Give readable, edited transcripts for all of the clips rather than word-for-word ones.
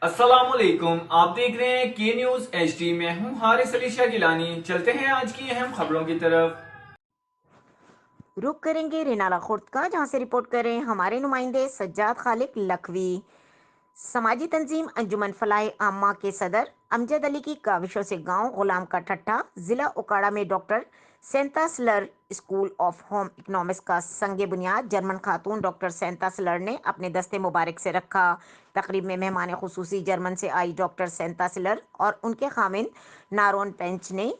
السلام علیکم، آپ دیکھ رہے ہیں کے نیوز ایچ ڈی۔ میں ہوں حارث علی شاہ گیلانی۔ چلتے ہیں آج کی اہم خبروں کی طرف۔ رخ کریں گے رینالہ خورد کا، جہاں سے رپورٹ کریں ہمارے نمائندے سجاد خالق لکھوی۔ سماجی تنظیم انجمن فلاح عامہ کے صدر امجد علی کی کاوشوں سے گاؤں غلام کا ٹھٹھا۔ ضلع اوکاڑہ میں ڈاکٹر سینتا سلر اسکول آف ہوم اکنامکس کا سنگ بنیاد جرمن خاتون ڈاکٹر سینتا سلر نے اپنے دستے مبارک سے رکھا۔ تقریب میں مہمان خصوصی جرمن سے آئی ڈاکٹر سینتا سلر اور ان کے خامند نارون پینچ نے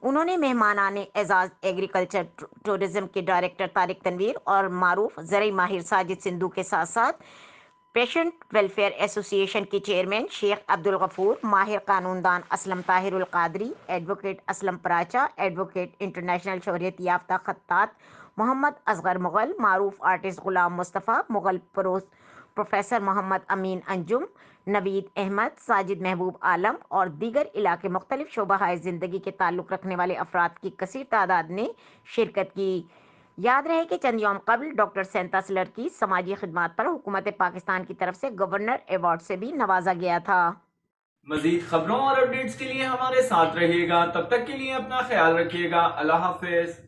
انہوں نے مہمانان اعزاز ایگریکلچر ٹورزم کے ڈائریکٹر طارق تنویر اور معروف زرعی ماہر ساجد سندھو کے ساتھ ساتھ پیشنٹ ویلفیئر ایسوسی ایشن کے چیئرمین شیخ عبدالغفور، ماہر قانون دان Aslam Tahir al-Qadri, advocate Aslam Paracha, advocate international شہریت یافتہ خطاط محمد اصغر مغل، معروف آرٹسٹ غلام مصطفیٰ مغل، پروفیسر محمد امین انجم، نوید احمد، ساجد محبوب عالم اور دیگر علاقے مختلف شعبہ زندگی کے تعلق رکھنے والے افراد کی کثیر تعداد نے شرکت کی۔ یاد رہے کہ چند یوم قبل ڈاکٹر سینتا سلر کی سماجی خدمات پر حکومت پاکستان کی طرف سے گورنر ایوارڈ سے بھی نوازا گیا تھا۔ مزید خبروں اور اپڈیٹس کے لیے ہمارے ساتھ رہیے گا، تب تک کے لیے اپنا خیال رکھیے گا۔ اللہ حافظ۔